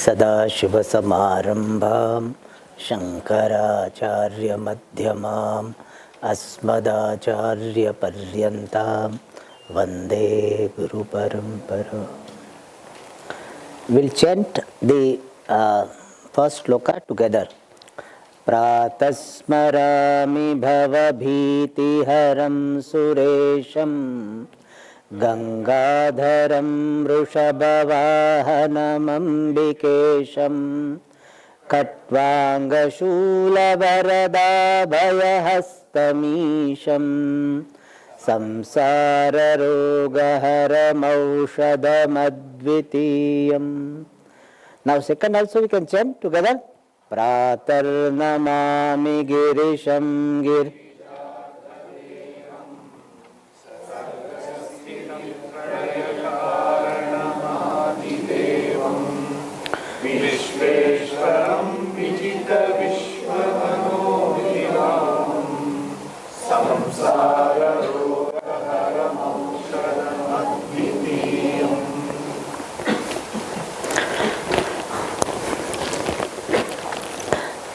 सदाशिवसमारम्भां शङ्कराचार्यमध्यमाम् अस्मदाचार्यपर्यन्तां वन्दे गुरुपरम्पराम्. We'll chant the first shloka together. Pratah Smaranam Bhavabhitiharam Suresham Gangadharam Vrishabhavahanam Ambikesham Katvangashoolavardabhayahastamisham Samsararogharamaushadamadvitiyam. Now second also we can chant together. Pratar namami girisham gir. Vishveshwaram vijita vishwamanohiram samsara rogaharamaushadamadvitiyam.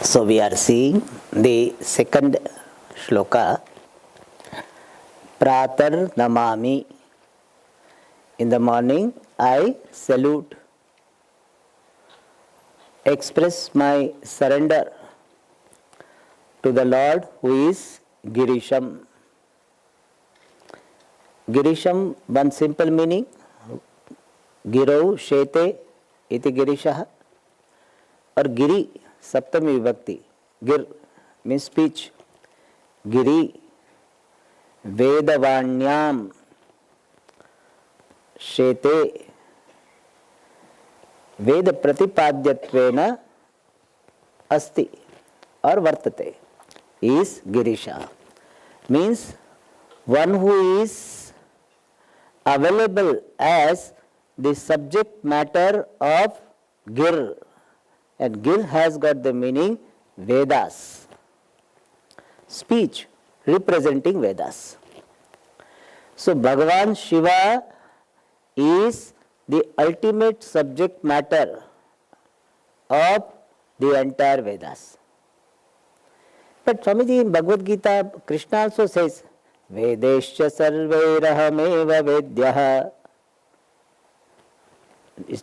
So we are seeing the second shloka. Pratar namami. In the morning I salute, express my surrender to the Lord who is Girisham. Girisham, one simple meaning, Girau Shete iti Girishaha, or Giri, Saptami Vibhakti. Gir means speech. Giri, Vedavanyam, Shete, Veda Pratipadyattvena Asti or Vartate is Girisha. Means one who is available as the subject matter of Gir. And Gir has got the meaning Vedas. Speech representing Vedas. So Bhagavan Shiva is the ultimate subject matter of the entire Vedas. But Swamiji, in Bhagavad Gita, Krishna also says, Vedescha sarvairahameva vedyaha.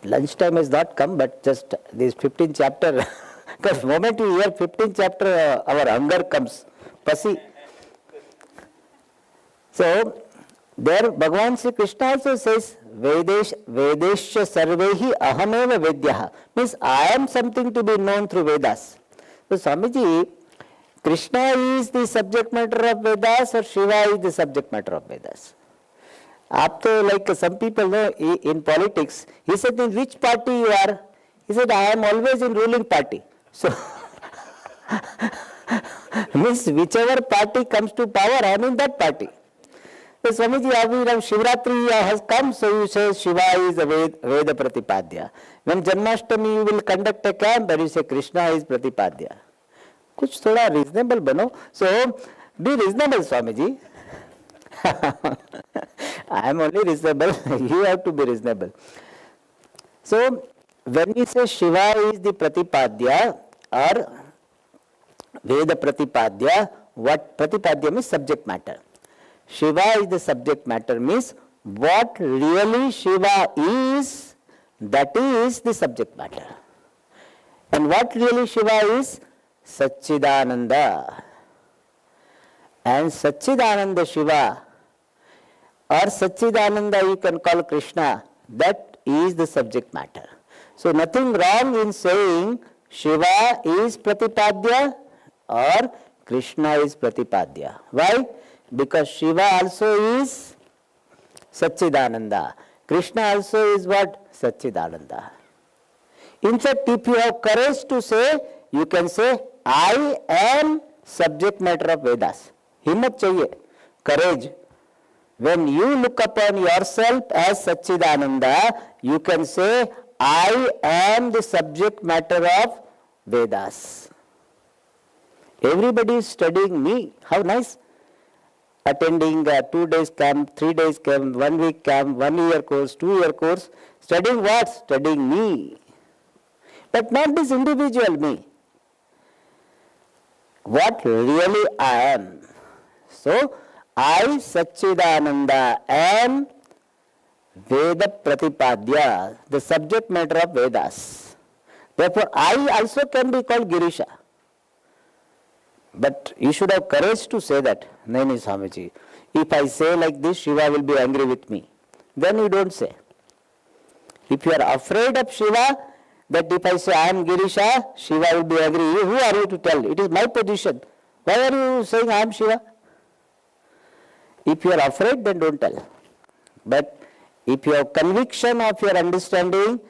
Lunchtime has not come, but just this 15th chapter, because the moment we hear 15th chapter, our hunger comes. Pasi. So, there Bhagavan Sri Krishna also says, Vedesha sarvehi ahameva vedyaha. Means I am something to be known through Vedas. So Swamiji, Krishna is the subject matter of Vedas or Shiva is the subject matter of Vedas? After, like some people know in politics, he said, in which party you are? He said, I am always in ruling party. So, means whichever party comes to power, I am in that party. So Swamiji, now Shivratri has come, so you say Shiva is a Veda Pratipadya. When Janmashtami you will conduct a camp, and you say Krishna is Pratipadya. Kuch thoda reasonable bano. So, be reasonable, Swamiji. I am only reasonable, you have to be reasonable. So, when we say Shiva is the Pratipadya or Veda Pratipadya, what Pratipadya means subject matter. Shiva is the subject matter means what really Shiva is, that is the subject matter. And what really Shiva is? Satchidananda. And Satchidananda Shiva or Satchidananda you can call Krishna, that is the subject matter. So nothing wrong in saying Shiva is Pratipadya or Krishna is Pratipadya. Why? Because Shiva also is Satchidananda. Krishna also is what? Satchidananda. In fact, if you have courage to say, you can say, I am subject matter of Vedas. Himmat chahiye, courage. When you look upon yourself as Satchidananda, you can say, I am the subject matter of Vedas. Everybody is studying me. How nice. Attending 2 days camp, 3 days camp, 1 week camp, 1 year course, 2 year course. Studying what? Studying me. but not this individual me. What really I am. So, I Satchidananda am Veda Pratipadya, the subject matter of Vedas. Therefore, I also can be called Girisha. But you should have courage to say that. Naini Swamiji, if I say like this, Shiva will be angry with me. Then you don't say. If you are afraid of Shiva, that if I say I am Girisha, Shiva will be angry. Who are you to tell? It is my position. Why are you saying I am Shiva? If you are afraid, then don't tell. But if you have conviction of your understanding,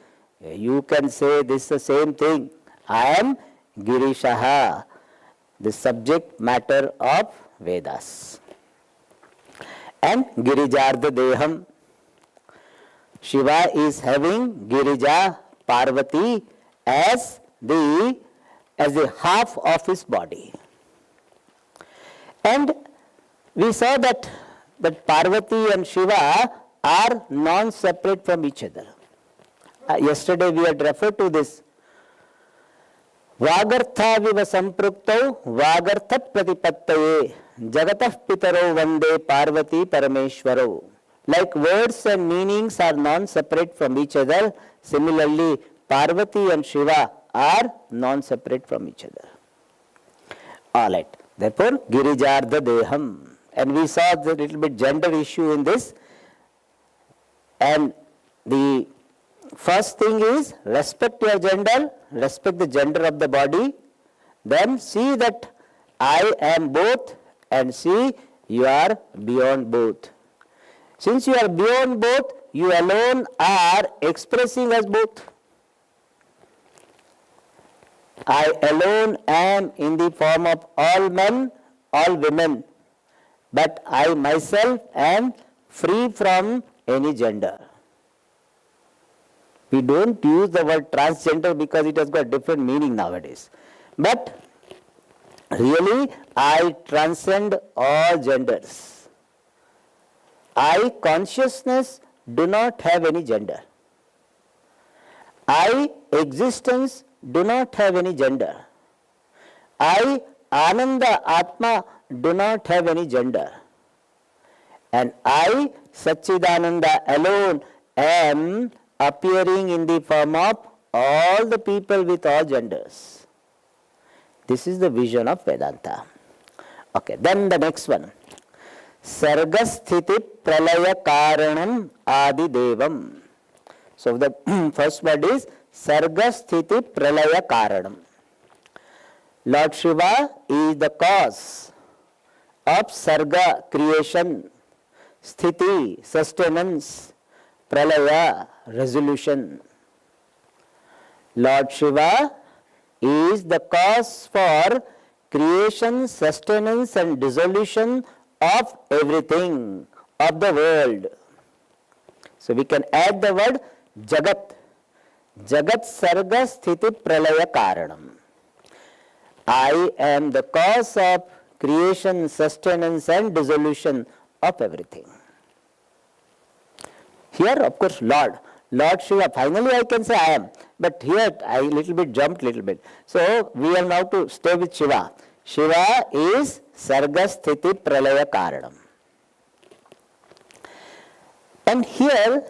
you can say this is the same thing. I am Girishaha, the subject matter of Vedas. And Girijardha Deham. Shiva is having Girija Parvati as the half of his body. And we saw that Parvati and Shiva are non-separate from each other. Yesterday we had referred to this. Vagartha viva samprukto vagartha pratipattaye jagatah pitaro vande Parvati parameshwaro. Like words and meanings are non-separate from each other, similarly Parvati and Shiva are non-separate from each other. Alright, therefore Girijardha Deham. And we saw the little bit gender issue in this. And the first thing is respect your gender, respect the gender of the body. Then see that I am both and see you are beyond both. Since you are beyond both, you alone are expressing as both. I alone am in the form of all men, all women, but I myself am free from any gender. We don't use the word transgender because it has got different meaning nowadays. But really, I transcend all genders. I, consciousness, do not have any gender. I, existence, do not have any gender. I, Ananda, Atma, do not have any gender. And I, Satchidananda, alone am appearing in the form of all the people with all genders. This is the vision of Vedanta. Okay, then the next one. Sargasthiti pralaya karanam adi devam. So the first word is Sargasthiti pralaya karanam. Lord Shiva is the cause of Sarga, creation, Sthiti, sustenance, Pralaya, resolution. Lord Shiva is the cause for creation, sustenance and dissolution of everything, of the world. So we can add the word Jagat. Jagat Sarga Sthiti Pralaya Karanam. I am the cause of creation, sustenance and dissolution of everything. Here, of course, Lord Shiva, finally I can say I am, but here I little bit jumped little bit. So, we are now to stay with Shiva. Shiva is Sarga Sthiti Pralaya Karanam. And here,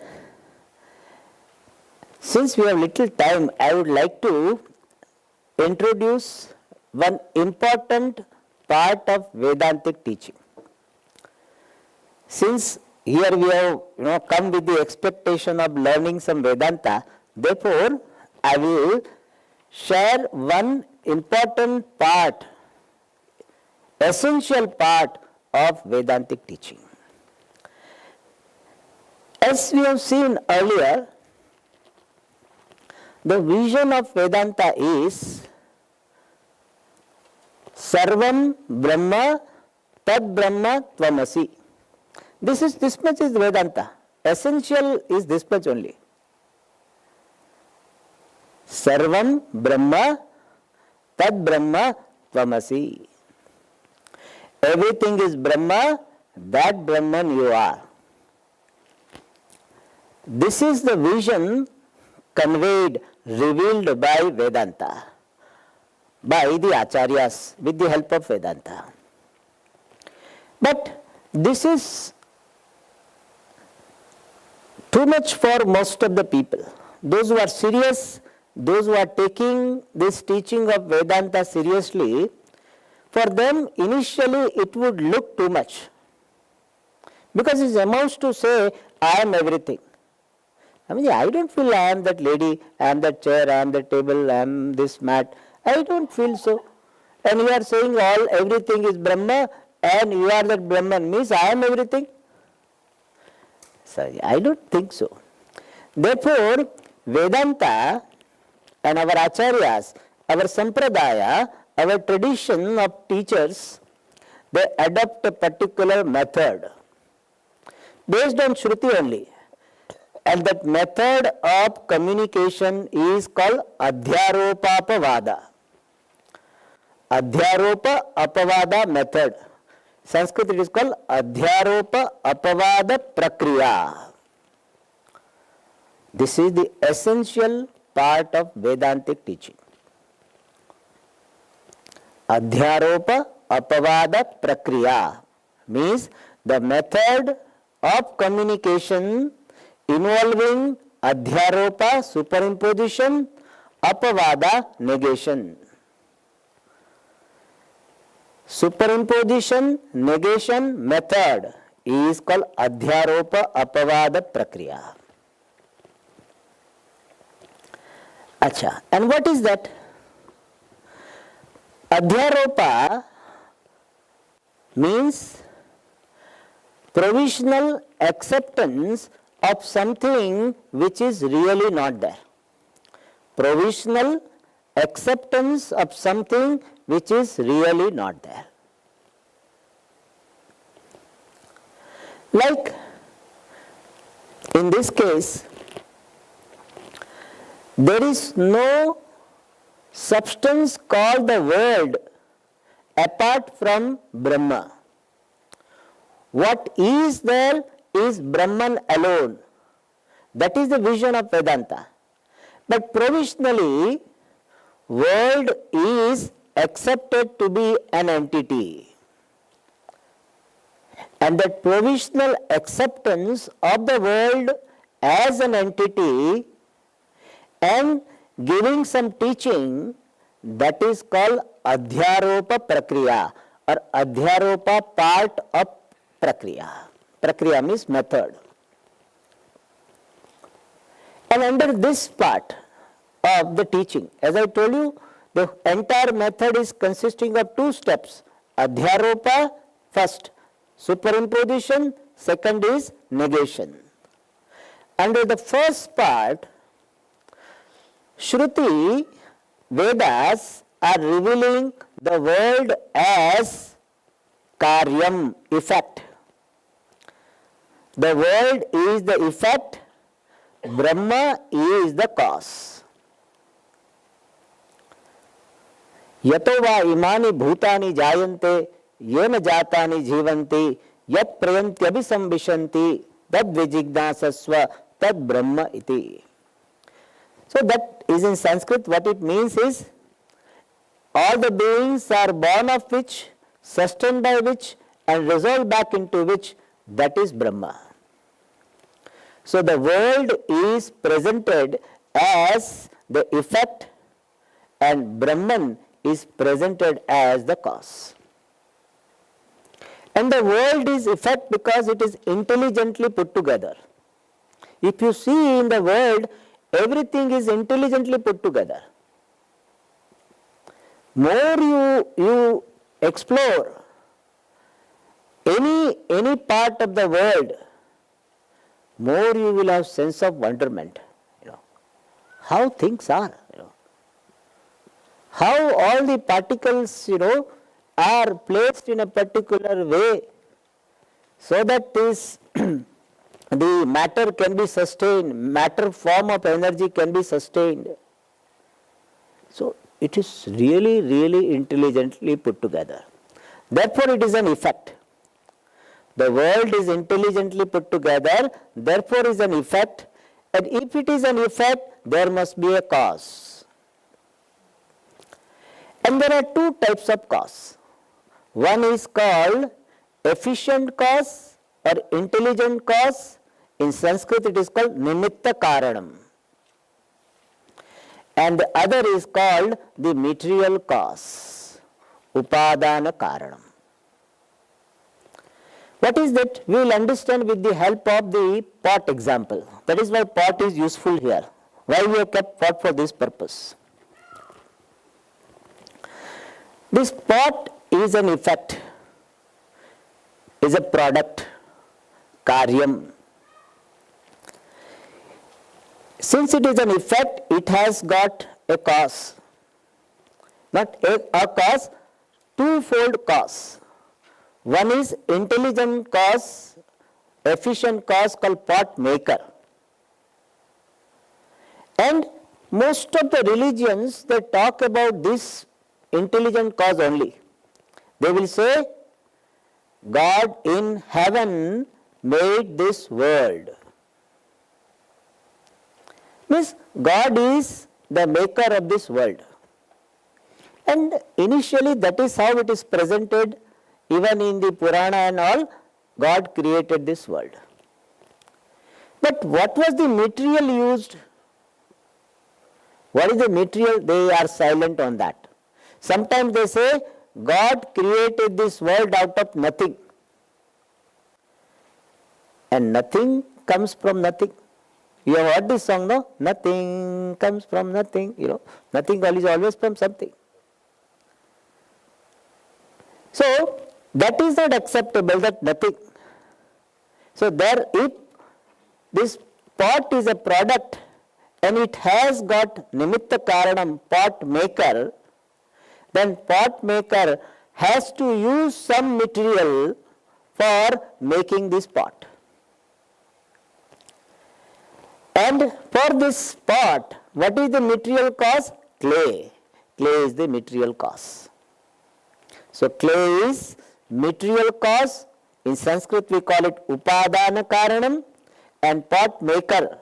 since we have little time, I would like to introduce one important part of Vedantic teaching. Since here we have come with the expectation of learning some Vedanta, therefore I will share one important part, essential part of Vedantic teaching. As we have seen earlier, the vision of Vedanta is Sarvam Brahma Tad Brahma Tvamasi. This much is Vedanta. Essential is this much only. Sarvam Brahma Tad Brahma Tvamasi. Everything is Brahma, that Brahman you are. This is the vision conveyed, revealed by Vedanta, by the Acharyas with the help of Vedanta. But this is too much for most of the people. Those who are serious, those who are taking this teaching of Vedanta seriously, for them initially it would look too much. Because it amounts to say, I am everything. I mean, I don't feel I am that lady, I am that chair, I am that table, I am this mat. I don't feel so. And you are saying everything is Brahma, and you are that Brahman, means I am everything. Sorry, I don't think so. Therefore, Vedanta and our Acharyas, our Sampradaya, our tradition of teachers, they adopt a particular method based on Shruti only. And that method of communication is called Adhyaropapavada. Adhyaropa Apavada method. Sanskrit it is called Adhyaropa Apavada Prakriya. This is the essential part of Vedantic teaching. Adhyaropa Apavada Prakriya means the method of communication involving Adhyaropa, superimposition, Apavada, negation. Superimposition, negation method is called Adhyaropa Apavada Prakriya. Acha, and what is that? Adhyaropa means provisional acceptance of something which is really not there. Provisional acceptance of something which is really not there. Like in this case, there is no substance called the world apart from Brahma. What is there is Brahman alone. That is the vision of Vedanta. But provisionally, world is accepted to be an entity. And that provisional acceptance of the world as an entity and giving some teaching, that is called Adhyaropa Prakriya or Adhyaropa part of Prakriya. Prakriya means method. And under this part of the teaching, as I told you, the entire method is consisting of two steps. Adhyaropa first, superimposition, second is negation. Under the first part, Shruti, Vedas are revealing the world as karyam, effect. The world is the effect, Brahma is the cause. Yato va imani bhutani jayante yena jatani jivanti yat prayantyabhisambhishanti tad vijigdasasva tad brahma iti. So that is in Sanskrit. What it means is all the beings are born of which, sustained by which and resolved back into which, that is Brahma. So the world is presented as the effect and Brahman is presented as the cause. And the world is effect because it is intelligently put together. If you see in the world, everything is intelligently put together. More you explore any part of the world, more you will have sense of wonderment. How things are. How all the particles, are placed in a particular way so that this the matter can be sustained, matter form of energy can be sustained. So it is really, really intelligently put together. Therefore it is an effect. The world is intelligently put together, therefore is an effect, And if it is an effect, there must be a cause. And there are two types of cause. One is called efficient cause or intelligent cause. In Sanskrit it is called nimitta karanam. And the other is called the material cause, upadana karanam. What is that? We will understand with the help of the pot example. That is why pot is useful here. Why we have kept pot for this purpose. This pot is an effect, is a product, karyam. Since it is an effect, it has got a cause. Not a cause, twofold cause. One is intelligent cause, efficient cause called pot maker. And most of the religions, they talk about this intelligent cause only. They will say, God in heaven made this world. Means God is the maker of this world. And initially that is how it is presented. Even in the Purana and all, God created this world. But what was the material used? What is the material? They are silent on that. Sometimes they say, God created this world out of nothing. And nothing comes from nothing. You have heard this song, no? Nothing comes from nothing. Nothing is always from something. So, that is not acceptable, that nothing. So, there, if this pot is a product and it has got nimitta karanam, pot maker, then pot maker has to use some material for making this pot. And for this pot, what is the material cause? Clay. Clay is the material cause. So, clay is material cause. In Sanskrit we call it upadana karanam, and pot maker,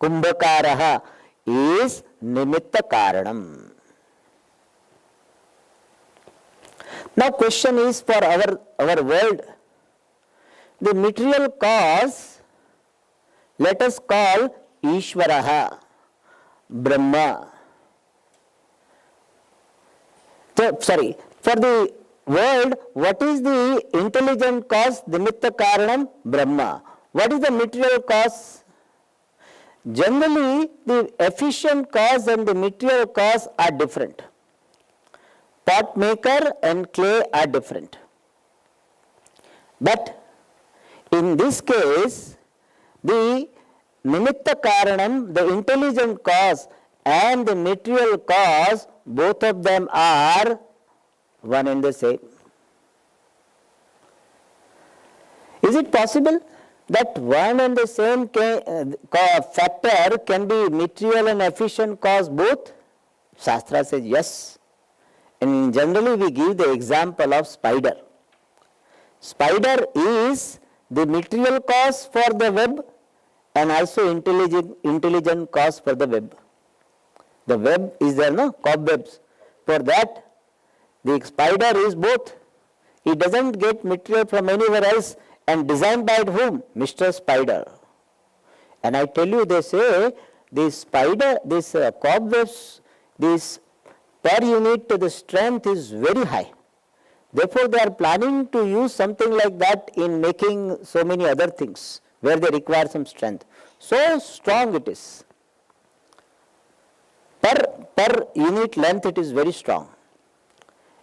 kumbhakaraha, is nimitta karanam. Now question is for our world. The material cause, let us call Ishvaraha, Brahma. So, sorry, for the world, what is the intelligent cause? Nimitta karanam, Brahma. What is the material cause? Generally, the efficient cause and the material cause are different. Pot maker and clay are different. But in this case, the nimitta karanam, the intelligent cause and the material cause, both of them are one and the same. Is it possible that one and the same factor can be material and efficient cause both? Shastra says yes. And generally we give the example of spider. Spider is the material cause for the web and also intelligent cause for the web. The web is there, no? Cobwebs. For that, the spider is both. It doesn't get material from anywhere else, and designed by whom? Mr. Spider. And I tell you, they say this spider, this cobwebs, this per unit the strength is very high. Therefore, they are planning to use something like that in making so many other things where they require some strength. So strong it is. Per unit length it is very strong.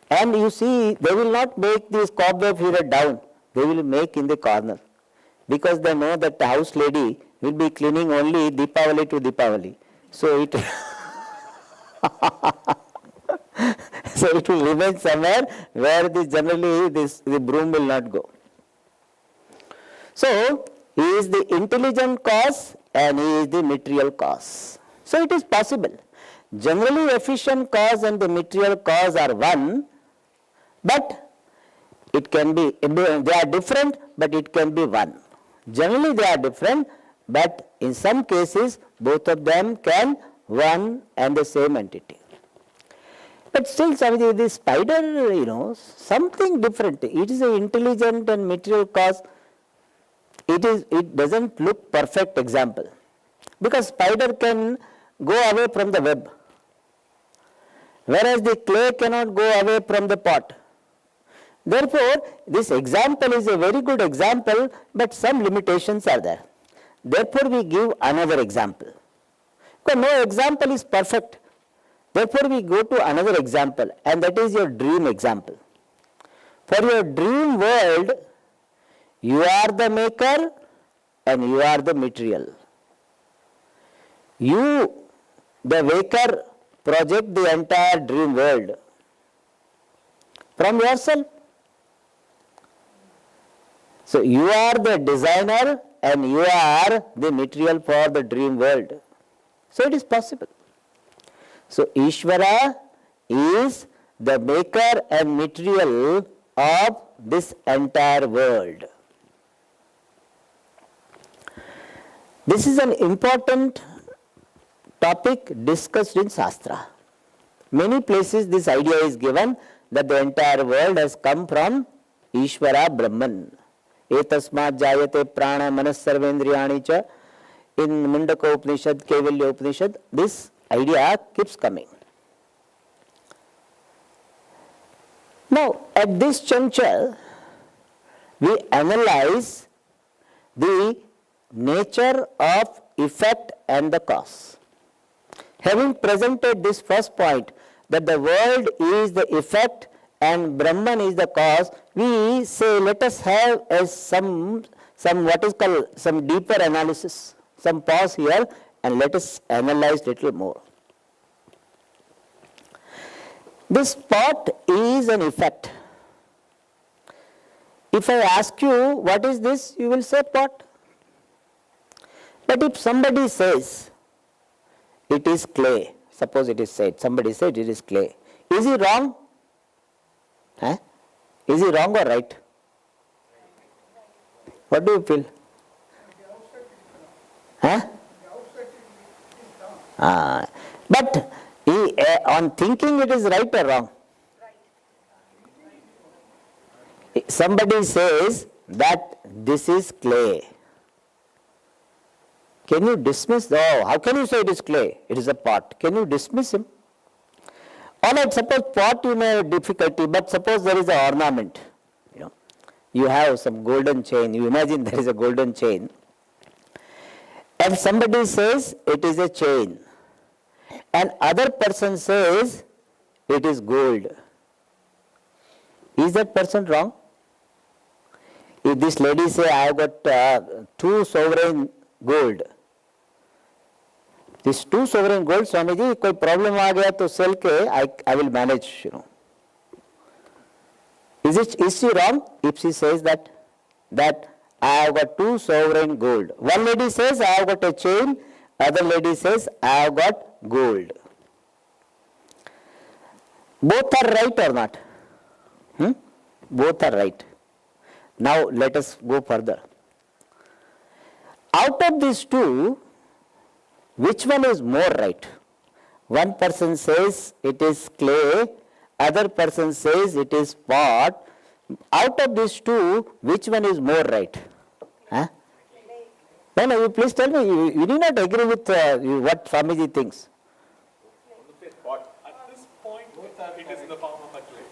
And you see, they will not make this cobweb here down. They will make in the corner. Because they know that the house lady will be cleaning only Deepavali to Deepavali. So it so it will remain somewhere where the broom will not go. So he is the intelligent cause and he is the material cause. So it is possible. Generally efficient cause and the material cause are one, but it can be, they are different, but it can be one. Generally they are different, but in some cases both of them can one and the same entity. But still, Swamiji, this spider, something different. It is an intelligent and material cause. It doesn't look perfect example. Because spider can go away from the web. Whereas the clay cannot go away from the pot. Therefore, this example is a very good example, but some limitations are there. Therefore, we give another example. Because no example is perfect. Therefore, we go to another example, and that is your dream example. For your dream world, you are the maker and you are the material. You, the maker, project the entire dream world from yourself. So, you are the designer and you are the material for the dream world. So, it is possible. So, Ishvara is the maker and material of this entire world. This is an important topic discussed in Shastra. Many places this idea is given that the entire world has come from Ishvara Brahman. Etasmat jayate prana manas sarvendriyani cha. In Mundaka Upanishad, Kaivalya Upanishad, this idea keeps coming. Now, at this juncture, we analyze the nature of effect and the cause. Having presented this first point, that the world is the effect and Brahman is the cause, we say let us have some what is called some deeper analysis, some pause here, and let us analyze little more. This pot is an effect. If I ask you what is this, you will say pot. But if somebody says it is clay, suppose it is said, somebody said it is clay, is he wrong? Is he wrong or right? What do you feel? But on thinking it is right or wrong? Somebody says that this is clay. Can you dismiss? Oh, how can you say it is clay? It is a pot. Can you dismiss him? Alright, suppose pot you may have difficulty, but suppose there is an ornament. You have some golden chain. You imagine there is a golden chain. And somebody says it is a chain. And other person says it is gold. Is that person wrong? If this lady say I have got 2 sovereign gold. This 2 sovereign gold, Swamiji, koi problem aa gaya to sell ke I will manage, Is she wrong if she says that I have got 2 sovereign gold? One lady says I have got a chain, other lady says I have got gold. Both are right or not? Both are right. Now let us go further. Out of these 2, which one is more right? One person says it is clay, other person says it is pot. Out of these 2, which one is more right? No, you please tell me. You need not agree with what Swamiji thinks. At this point, it is in the form of a clay.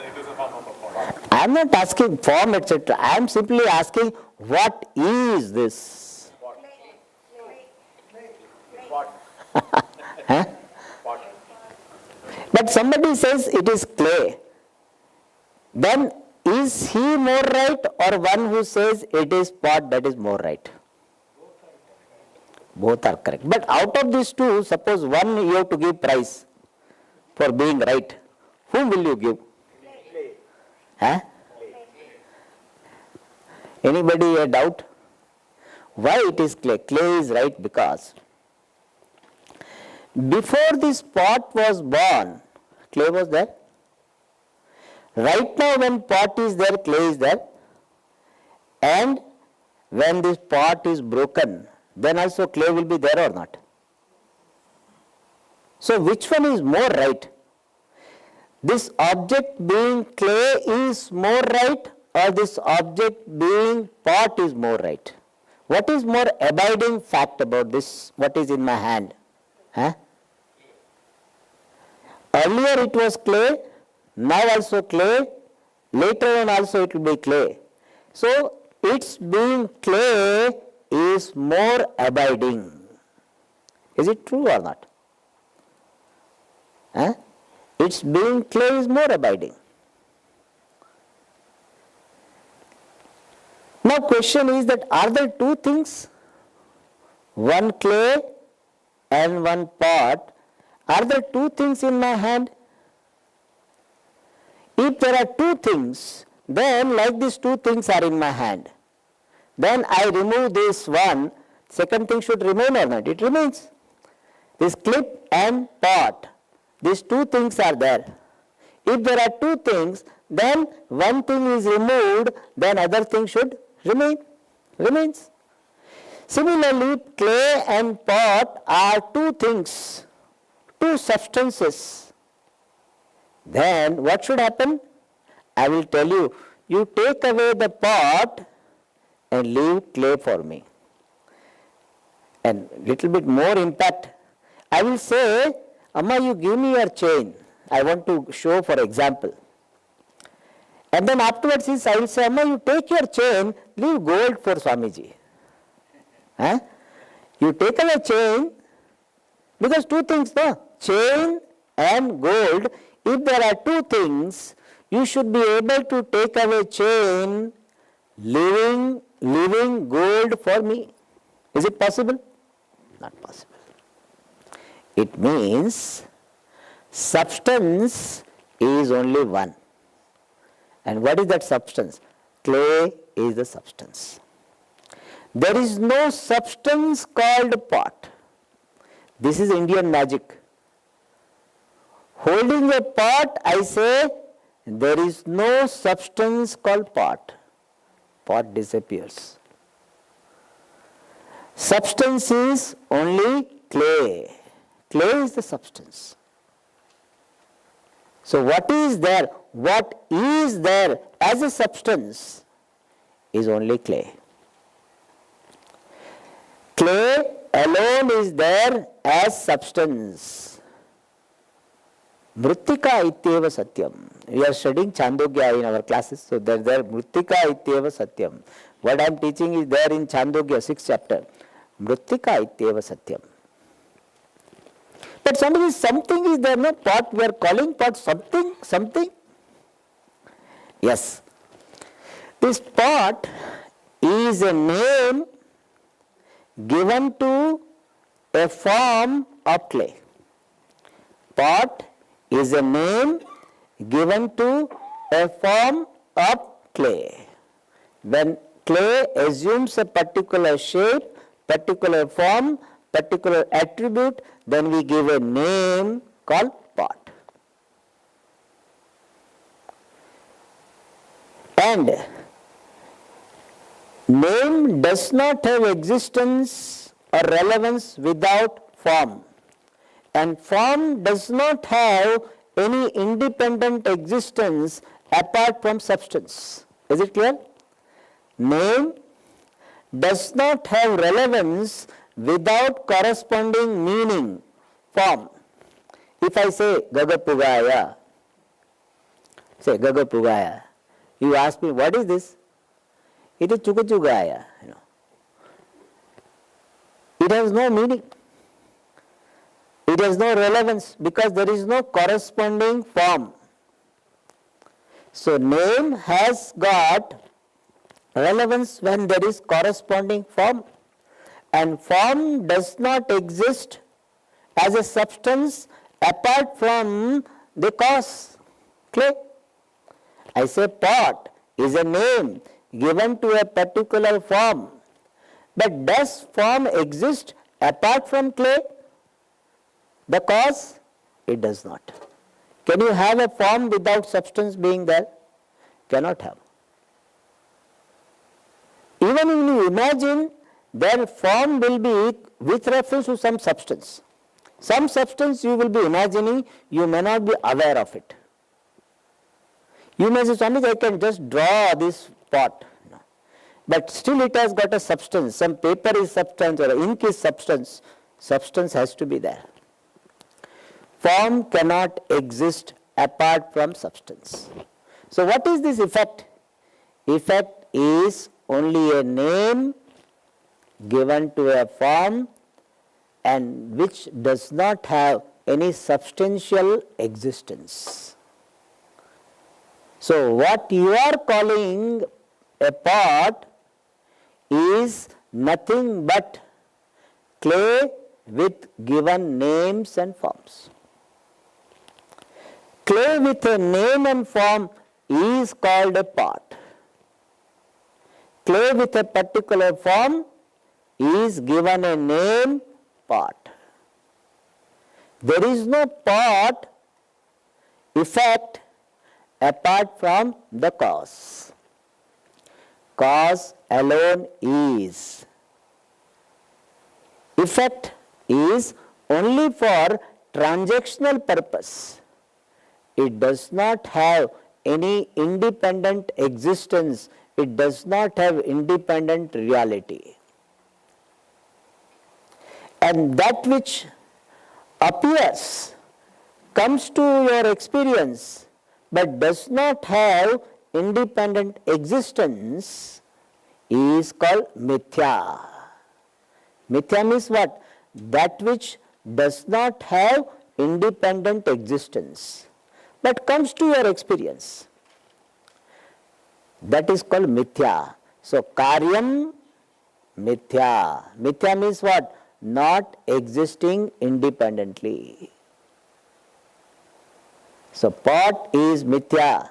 It is a form of a pot. I am not asking form, etc. I am simply asking what is this? Pot. But somebody says it is clay. Then is he more right or one who says it is pot that is more right? Both are correct. But out of these 2, suppose one you have to give prize for being right. Whom will you give? Clay. Anybody a doubt? Why it is clay? Clay is right because before this pot was born, clay was there. Right now when pot is there, clay is there. And when this pot is broken, then also clay will be there or not. So which one is more right? This object being clay is more right, or this object being pot is more right? What is more abiding fact about this, what is in my hand? Huh? Earlier it was clay, now also clay, later on also it will be clay. So its being clay is more abiding. Is it true or not? Huh? Its being clay is more abiding. Now question is that are there two things? One clay and one pot. Are there two things in my hand? If there are two things, then like these two things are in my hand. Then I remove this one, second thing should remain or not? It remains. This clip and pot, these two things are there. If there are two things, then one thing is removed, then other thing should remains. Similarly, clay and pot are two things, two substances. Then what should happen? I will tell you, you take away the pot and leave clay for me. And little bit more impact. I will say, Amma, you give me your chain. I want to show for example. And then afterwards I will say, Amma, you take your chain, leave gold for Swamiji. Huh? You take away chain, because two things, no? Chain and gold. If there are two things, you should be able to take away chain, leaving gold for me. Is it possible? Not possible. It means substance is only one. And what is that substance? Clay is the substance. There is no substance called pot. This is Indian magic. Holding a pot, I say, there is no substance called pot. Pot disappears. Substance is only clay. Clay is the substance. So what is there? What is there as a substance is only clay. Clay alone is there as substance. Mrittika ityeva satyam. We are studying Chandogya in our classes, so there Mrittika ityeva satyam. What I am teaching is there in Chandogya, 6th chapter. Mrittika ityeva satyam. But something is there, no? Pot, we are calling pot something. Yes. This pot is a name given to a form of clay. Pot is a name given to a form of clay. When clay assumes a particular shape, particular form, particular attribute, then we give a name called pot. And name does not have existence or relevance without form. And form does not have any independent existence apart from substance. Is it clear? Name does not have relevance without corresponding meaning, form. If I say Gagapugaya, you ask me, what is this? It is Chukachugaya. It has no meaning. It has no relevance because there is no corresponding form. So name has got relevance when there is corresponding form. And form does not exist as a substance apart from the cause, clay. I say pot is a name given to a particular form. But does form exist apart from clay? The cause? It does not. Can you have a form without substance being there? Cannot have. Even when you imagine then form will be with reference to some substance. Some substance you will be imagining, you may not be aware of it. You may say, Swami, I can just draw this pot. But still it has got a substance. Some paper is substance or ink is substance. Substance has to be there. Form cannot exist apart from substance. So what is this effect? Effect is only a name given to a form and which does not have any substantial existence. So what you are calling a pot is nothing but clay with given names and forms. Clay with a name and form is called a pot. Clay with a particular form is given a name, pot. There is no pot effect apart from the cause. Cause alone is. Effect is only for transactional purpose. It does not have any independent existence. It does not have independent reality. And that which appears, comes to your experience, but does not have independent existence is called mithya. Mithya means what? That which does not have independent existence, but comes to your experience. That is called mithya. So, karyam mithya. Mithya means what? Not existing independently. So, pot is mithya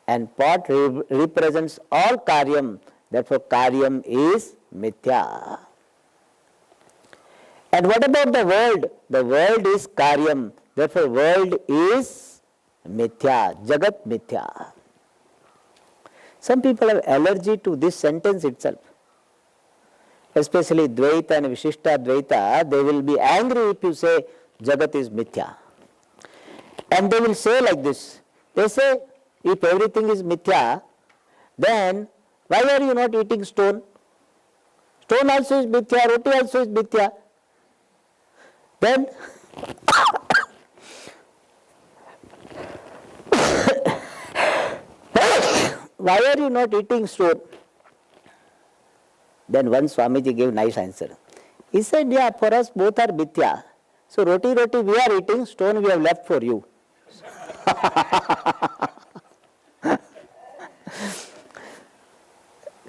and pot represents all karyam. Therefore, karyam is mithya. And what about the world? The world is karyam. Therefore, world is mithya, jagat mithya. Some people have allergy to this sentence itself. Especially Dvaita and Vishishta Dvaita, they will be angry if you say jagat is mithya. And they will say like this. They say, if everything is mithya, then why are you not eating stone? Stone also is mithya, roti also is mithya. Then why are you not eating stone? Then one Swamiji gave nice answer. He said, yeah, for us both are mithya. So roti we are eating, stone we have left for you.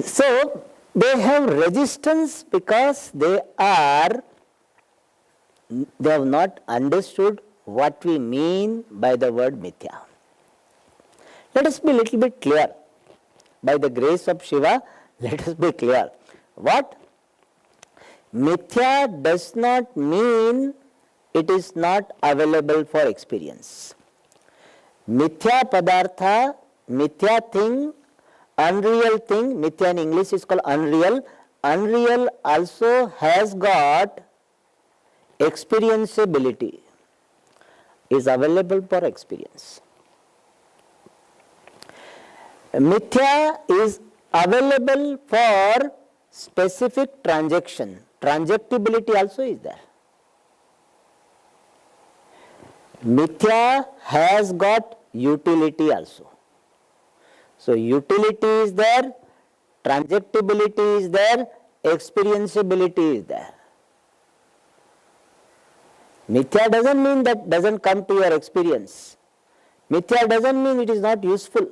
So they have resistance because they have not understood what we mean by the word mithya. Let us be a little bit clear. By the grace of Shiva, let us be clear. What? Mithya does not mean it is not available for experience. Mithya padartha, mithya thing, unreal thing, mithya in English is called unreal. Unreal also has got experienceability, is available for experience. Mithya is available for specific transaction. Transactability also is there. Mithya has got utility also. So utility is there, transactability is there, experienceability is there. Mithya doesn't mean that doesn't come to your experience. Mithya doesn't mean it is not useful.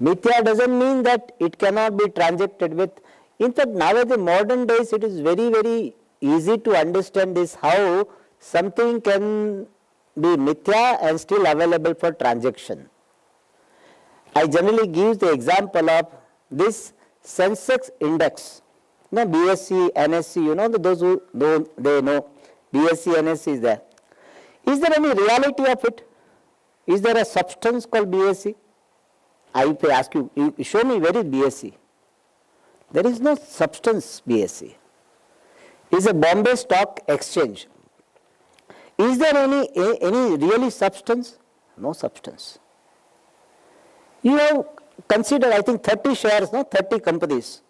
Mithya doesn't mean that it cannot be transacted with. In fact, nowadays, modern days, it is very, very easy to understand this, how something can be mithya and still available for transaction. I generally give the example of this Sensex index. You know, BSc, NSc, you know, those who they know, BSc, NSc is there. Is there any reality of it? Is there a substance called BSc? I ask you, show me where is BSc? There is no substance, BSc. Is a Bombay Stock Exchange. Is there any really substance? No substance. You have considered, I think, 30 shares, no? 30 companies.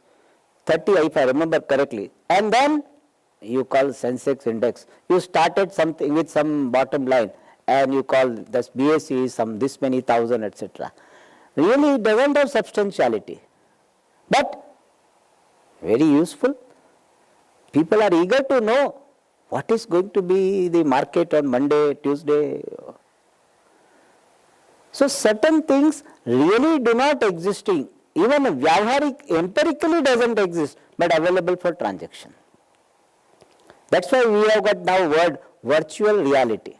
30, if I remember correctly. And then you call Sensex index. You started something with some bottom line and you call this BSc is some this many thousand, etc. Really, it doesn't have substantiality. But very useful. People are eager to know what is going to be the market on Monday, Tuesday. So certain things really do not existing. Even Vyavaharik empirically doesn't exist, but available for transaction. That's why we have got now word virtual reality.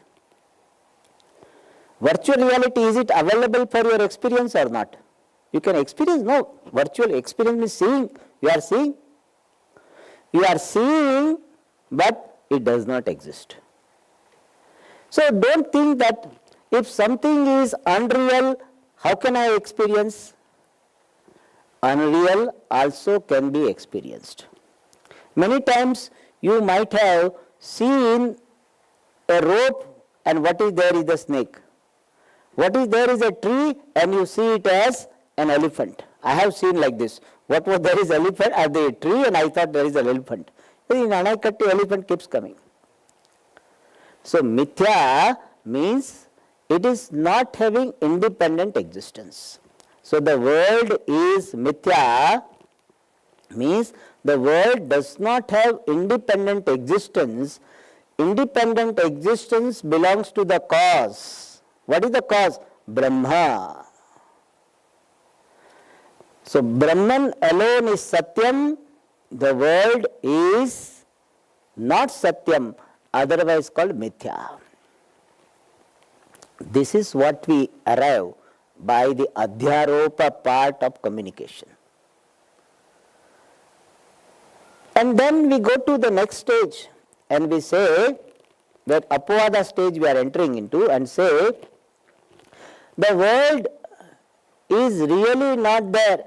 Virtual reality, is it available for your experience or not? You can experience, no. Virtual experience means seeing. You are seeing. You are seeing, but it does not exist. So don't think that if something is unreal, how can I experience? Unreal also can be experienced. Many times you might have seen a rope and what is there is a snake. What is there is a tree and you see it as an elephant. I have seen like this. What was there is elephant at the tree and I thought there is an elephant. In Anaikatti, elephant keeps coming. So mithya means it is not having independent existence. So the world is mithya means the world does not have independent existence. Independent existence belongs to the cause. What is the cause? Brahma. So Brahman alone is Satyam, the world is not Satyam, otherwise called Mithya. This is what we arrive by the Adhyaropa part of communication. And then we go to the next stage and we say that Apovada stage we are entering into and say the world is really not there.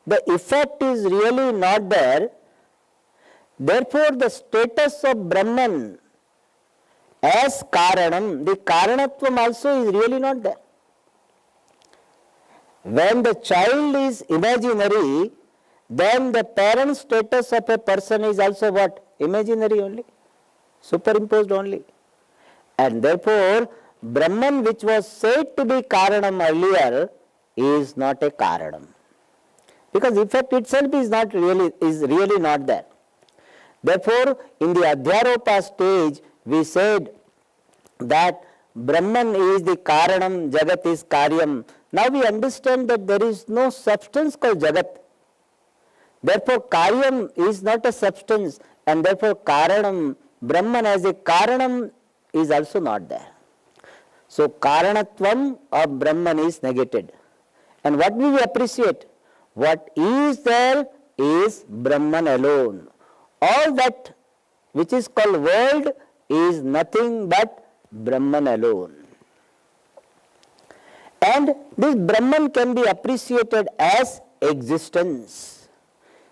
The effect is really not there. Therefore, the status of Brahman as Karanam, the Karanatvam also is really not there. When the child is imaginary, then the parent status of a person is also what? Imaginary only, superimposed only. And therefore, Brahman which was said to be Karanam earlier is not a Karanam. Because effect itself is really not there. Therefore, in the Adhyaropa stage, we said that Brahman is the Karanam, Jagat is Karyam. Now we understand that there is no substance called Jagat. Therefore, Karyam is not a substance and therefore Karanam, Brahman as a Karanam is also not there. So, Karanatvam of Brahman is negated. And what we appreciate? What is there is Brahman alone. All that which is called world is nothing but Brahman alone. And this Brahman can be appreciated as existence.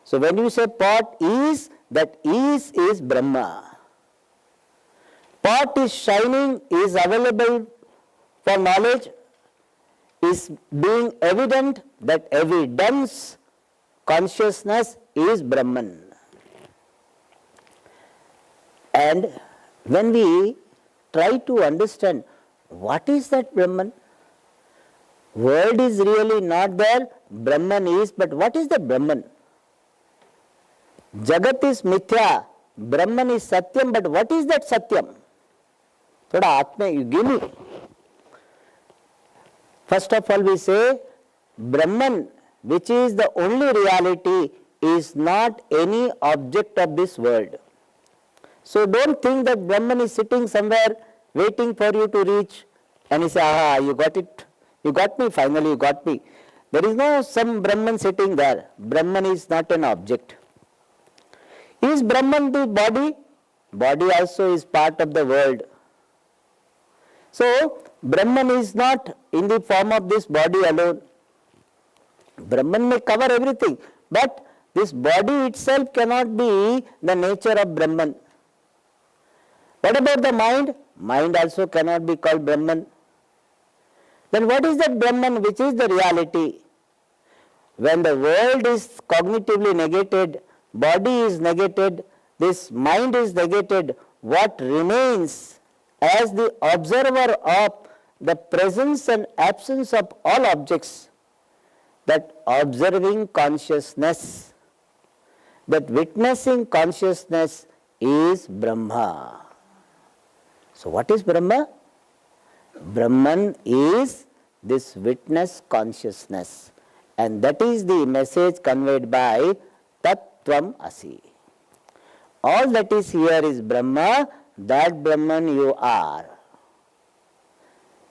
So when you say pot is, that is Brahma. Pot is shining, is available for knowledge, is being evident, that evidence, consciousness is Brahman. And when we try to understand what is that Brahman, world is really not there, Brahman is, but what is the Brahman? Jagat is Mithya, Brahman is Satyam, but what is that Satyam? Thoda Atma, you give me. First of all we say, Brahman, which is the only reality, is not any object of this world. So don't think that Brahman is sitting somewhere waiting for you to reach and you say, aha, you got it, you got me, finally you got me. There is no some Brahman sitting there. Brahman is not an object. Is Brahman the body? Body also is part of the world. So, Brahman is not in the form of this body alone. Brahman may cover everything, but this body itself cannot be the nature of Brahman. What about the mind? Mind also cannot be called Brahman. Then what is that Brahman which is the reality? When the world is cognitively negated, body is negated, this mind is negated, what remains as the observer of the presence and absence of all objects, that observing consciousness, that witnessing consciousness is Brahma. So what is Brahma? Brahman is this witness consciousness, and that is the message conveyed by Tat Tvam Asi. All that is here is Brahma, that Brahman you are.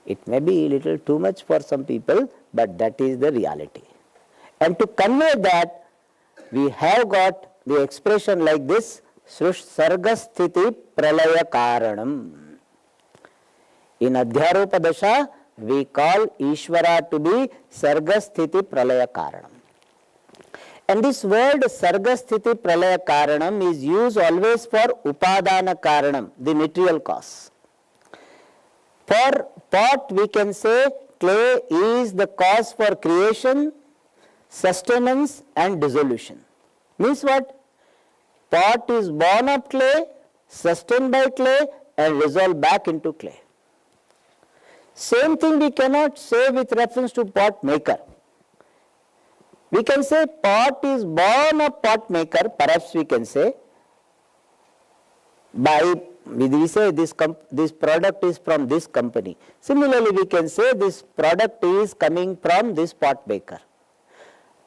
It may be a little too much for some people, but that is the reality. And to convey that, we have got the expression like this, Sargasthiti Pralaya Karanam. In Adhyaropa Dasha, we call Ishvara to be Sargasthiti Pralaya Karanam. And this word Sargasthiti Pralaya Karanam is used always for Upadana Karanam, the material cause. For pot, we can say clay is the cause for creation, sustenance and dissolution. Means what? Pot is born of clay, sustained by clay and resolved back into clay. Same thing we cannot say with reference to pot maker. We can say pot is born of pot maker, perhaps we can say, by we say this product is from this company. Similarly, we can say this product is coming from this pot maker.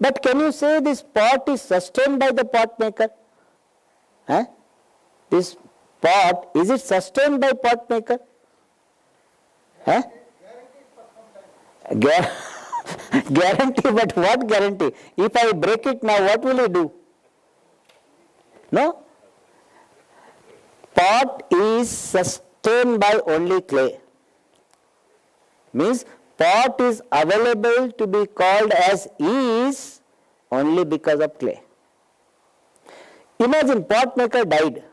But can you say this pot is sustained by the pot maker? This pot, is it sustained by pot maker? Guarantee, but what guarantee? If I break it now, what will it do? No? Pot is sustained by only clay. Means pot is available to be called as is only because of clay. Imagine pot maker died.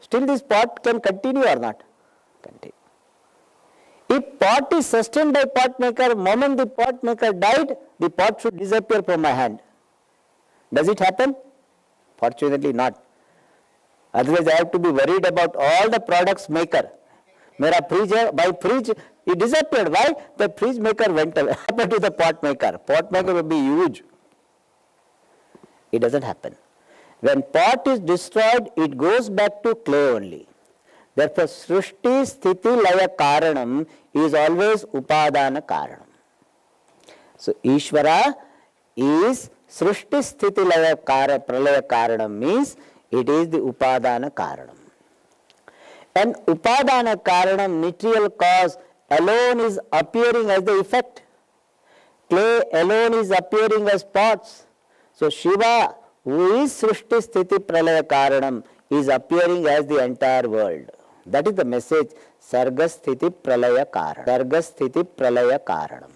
Still this pot can continue or not? Continue. If pot is sustained by pot maker, moment the pot maker died, the pot should disappear from my hand. Does it happen? Fortunately not. Otherwise I have to be worried about all the products maker. Mera fridge hai, by fridge it disappeared. Why? The fridge maker went away. What happened to the pot maker? Pot maker will be huge. It doesn't happen. When pot is destroyed, it goes back to clay only. Therefore, Srishti Sthiti Laya Karanam is always Upadana Karanam. So, Ishvara is Srishti Sthiti Laya Pralaya Karanam means it is the Upadana Karanam. And Upadana Karanam, material cause, alone is appearing as the effect. Clay alone is appearing as pots. So, Shiva, who is Srishti Sthiti Pralaya Karanam, is appearing as the entire world. That is the message, Sargasthiti Pralaya Karanam. Sargasthiti Pralaya Karanam.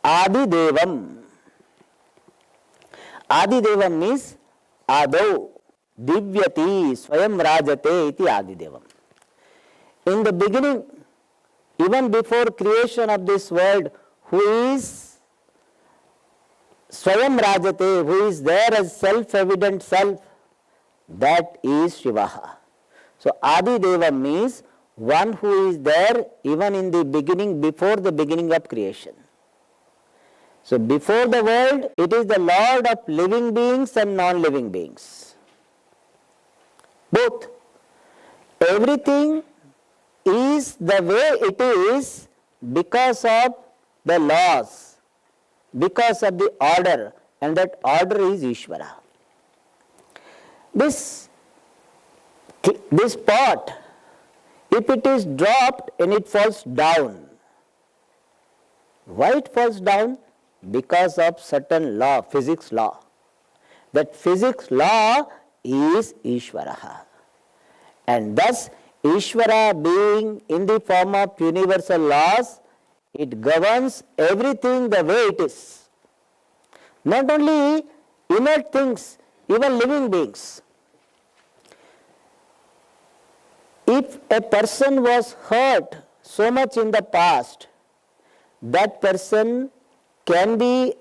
Adi Devam. Adi Devam means Adau Divyati Swayam Rajate iti Adi Devam. In the beginning, even before creation of this world, who is Swayam Rajate, who is there as self-evident self, that is Shivaha. So, Adi Deva means one who is there even in the beginning, before the beginning of creation. So, before the world, it is the Lord of living beings and non-living beings. Both. Everything is the way it is because of the laws, because of the order, and that order is Ishvara. This pot, if it is dropped and it falls down, why it falls down? Because of certain law, physics law. That physics law is Ishvara. And thus, Ishvara being in the form of universal laws, it governs everything the way it is. Not only inert things, even living beings. If a person was hurt so much in the past, that person can be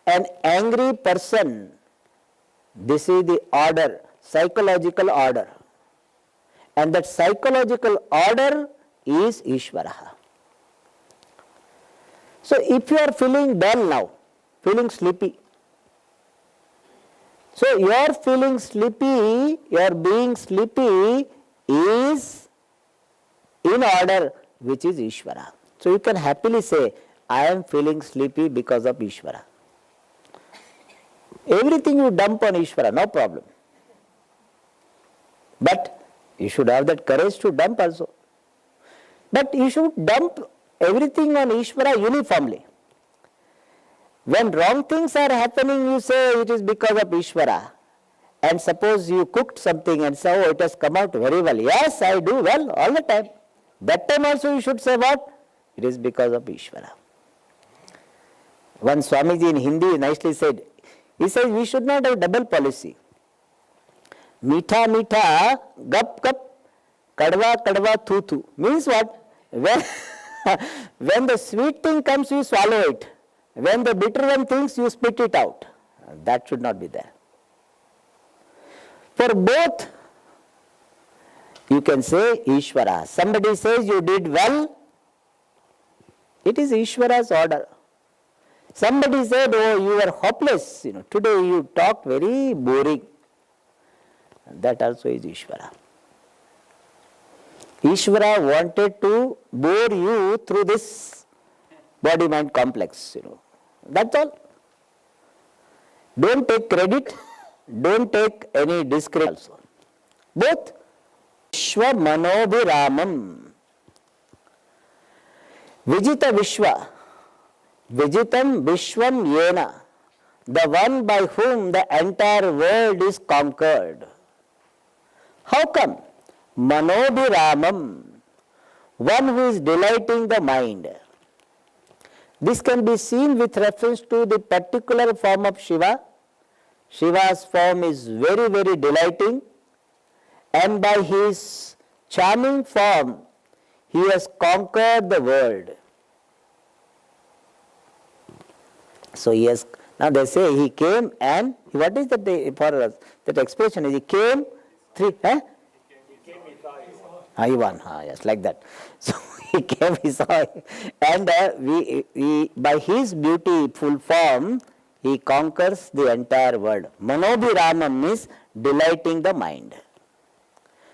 an angry person. This is the order, psychological order. And that psychological order is Ishvara. So if you are feeling dull now, feeling sleepy, so your feeling sleepy, your being sleepy is in order, which is Ishvara. So you can happily say, I am feeling sleepy because of Ishvara. Everything you dump on Ishvara, no problem. But you should have that courage to dump also. But you should dump everything on Ishvara uniformly. When wrong things are happening, you say it is because of Ishvara. And suppose you cooked something and say, oh, it has come out very well. Yes, I do well all the time. That time also you should say what? It is because of Ishvara. One Swamiji in Hindi nicely said, he says we should not have double policy. Meetha meetha, gup gup, kadwa kadwa thu thu. Means what? When the sweet thing comes, you swallow it. When the bitter one thinks, you spit it out. That should not be there. For both, you can say Ishvara. Somebody says you did well, it is Ishvara's order. Somebody said, oh, you are hopeless. Today you talked very boring. That also is Ishvara. Ishvara wanted to bore you through this body-mind complex. That's all. Don't take credit. Don't take any discredit also. Both. Vishwa manobhiramam. Vijita Vishwa. Vijitam Vishwam Yena. The one by whom the entire world is conquered. How come? Manobhiramam. One who is delighting the mind. This can be seen with reference to the particular form of Shiva. Shiva's form is very, very delighting, and by his charming form, he has conquered the world. So he has, now they say he came and, what is that for us? That expression is he came, he won, yes, like that. So he came, he saw, and by his beautiful form, he conquers the entire world. Manobhiramam means delighting the mind.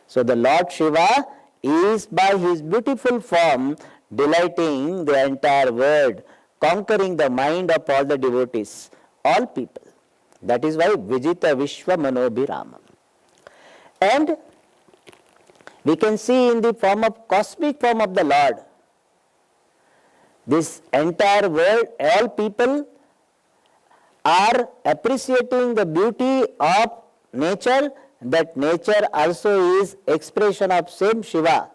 So the Lord Shiva is by his beautiful form delighting the entire world, conquering the mind of all the devotees, all people. That is why Vijita Vishwa Manobhiramam. And we can see in the form of cosmic form of the Lord, this entire world, all people are appreciating the beauty of nature. That nature also is expression of same Shiva.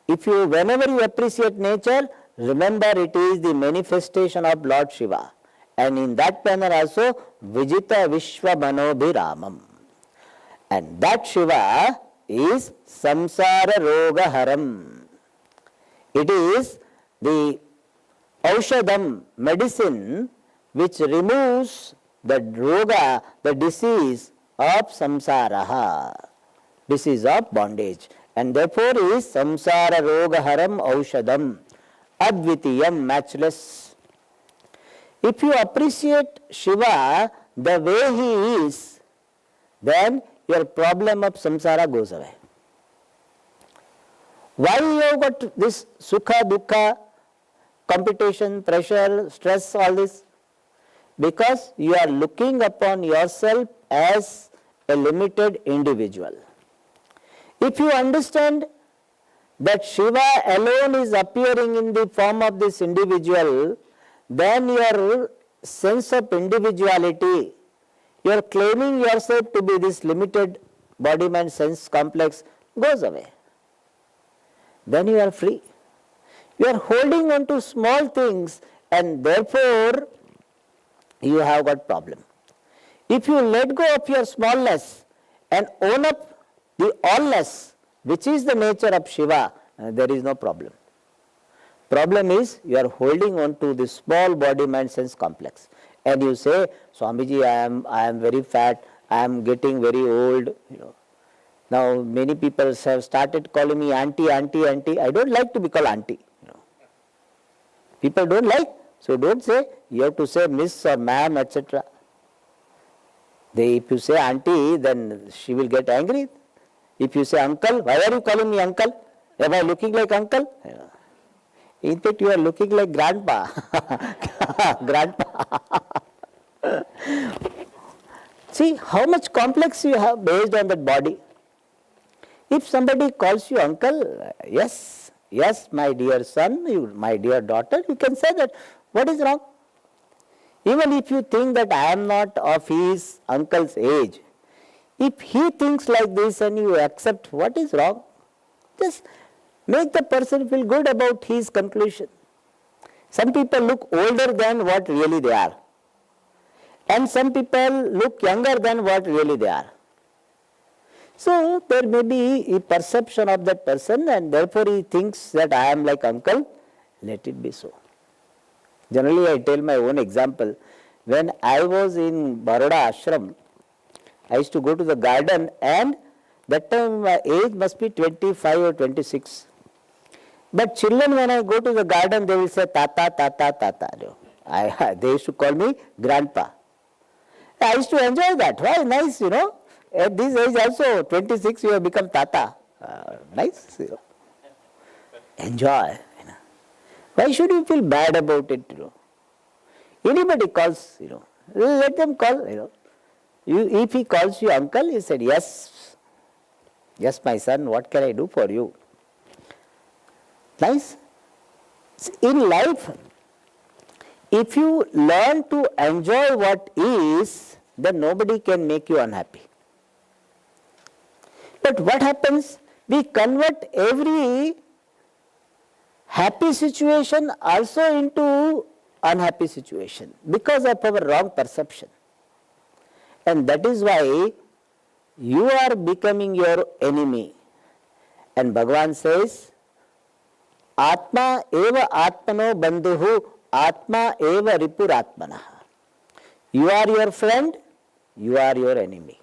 Whenever you appreciate nature, remember it is the manifestation of Lord Shiva. And in that manner also, Vijita Vishwa Manobhiramam. And that Shiva is Samsara Roga Haram. It is the Aushadam, medicine, which removes the roga, the disease of samsara, disease of bondage. And therefore is samsara roga haram aushadam, advitiyam, matchless. If you appreciate Shiva the way he is, then your problem of samsara goes away. Why you have got this sukha, dukkha, competition, pressure, stress, all this? Because you are looking upon yourself as a limited individual. If you understand that Shiva alone is appearing in the form of this individual, then your sense of individuality, your claiming yourself to be this limited body, mind, sense complex goes away. Then you are free. You are holding on to small things and therefore you have got problem. If you let go of your smallness and own up the allness, which is the nature of Shiva, there is no problem. Problem is you are holding on to the small body mind sense complex, and you say, Swamiji, I am very fat, I am getting very old. Now many people have started calling me auntie, auntie, auntie. I don't like to be called auntie. People don't like, so don't say. You have to say miss or ma'am, etc. If you say auntie, then she will get angry. If you say uncle, why are you calling me uncle? Am I looking like uncle? In fact, you are looking like grandpa. Grandpa. See how much complex you have based on that body. If somebody calls you uncle, yes, my dear son, my dear daughter, you can say that. What is wrong? Even if you think that I am not of his uncle's age, if he thinks like this and you accept, what is wrong? Just make the person feel good about his conclusion. Some people look older than what really they are. And some people look younger than what really they are. So there may be a perception of that person, and therefore he thinks that I am like uncle. Let it be so. Generally I tell my own example. When I was in Baroda ashram, I used to go to the garden, and that time my age must be 25 or 26. But children, when I go to the garden, they will say tata, tata, tata. They used to call me grandpa. I used to enjoy that. Why? Nice, At this age also, 26, you have become tata. Nice, Enjoy. Why should you feel bad about it? Anybody calls, let them call. If he calls you uncle, he said, yes, my son, what can I do for you? Nice. In life, if you learn to enjoy what is, then nobody can make you unhappy. But what happens? We convert every happy situation also into unhappy situation because of our wrong perception. And that is why you are becoming your enemy. And Bhagavan says, Atma eva atmano bandhuhu, Atma eva ripur atmanaha. You are your friend, you are your enemy.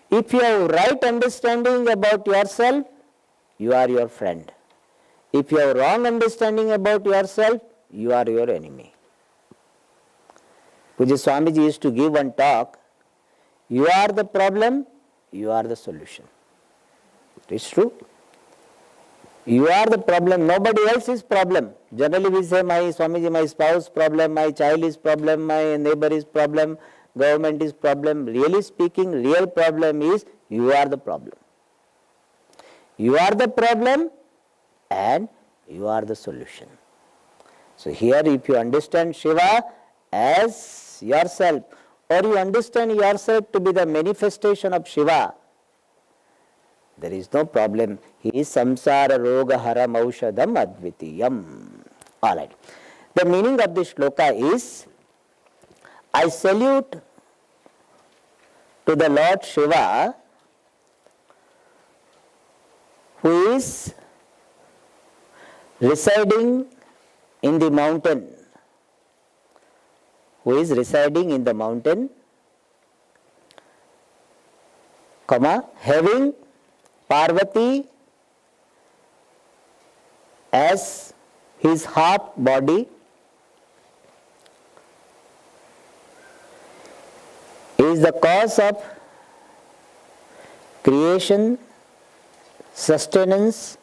If you have right understanding about yourself, you are your friend. If you have wrong understanding about yourself, you are your enemy. Puja Swamiji used to give one talk, you are the problem, you are the solution. It is true. You are the problem, nobody else is problem. Generally we say, my Swamiji, my spouse problem, my child is problem, my neighbor is problem, government is problem. Really speaking, real problem is you are the problem. You are the problem and you are the solution. So here if you understand Shiva as yourself, or you understand yourself to be the manifestation of Shiva, there is no problem. He is samsara roga haram aushadam advitiyam. Alright. The meaning of this shloka is, I salute to the Lord Shiva, who is residing in the mountain, having Parvati as his half body, is the cause of creation, sustenance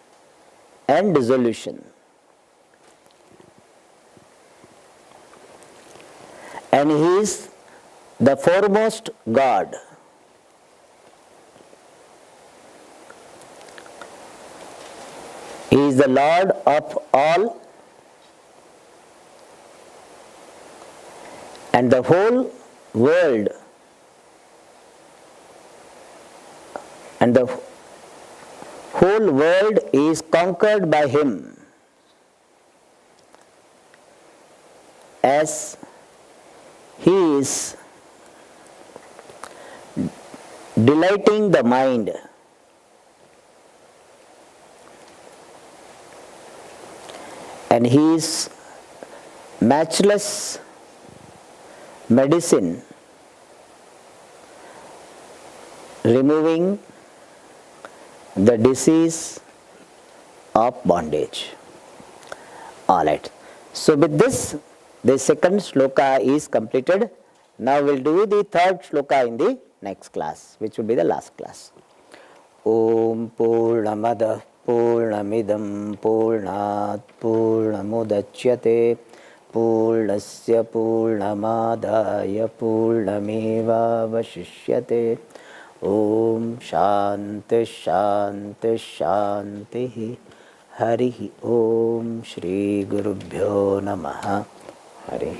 and dissolution. And he is the foremost God. He is the Lord of all, and the whole world is conquered by him, as he is delighting the mind. And he is matchless medicine, removing the disease of bondage. All right. So with this, the second shloka is completed. Now we'll do the third shloka in the next class, which will be the last class. Om Purnamada Purnamidam Purnat Purnamudachyate Purnasya Purnamadaya Purnameva Vashishyate. Om Shanti Shanti Shanti. Hari Om Shri Gurubhyo Namaha. Hari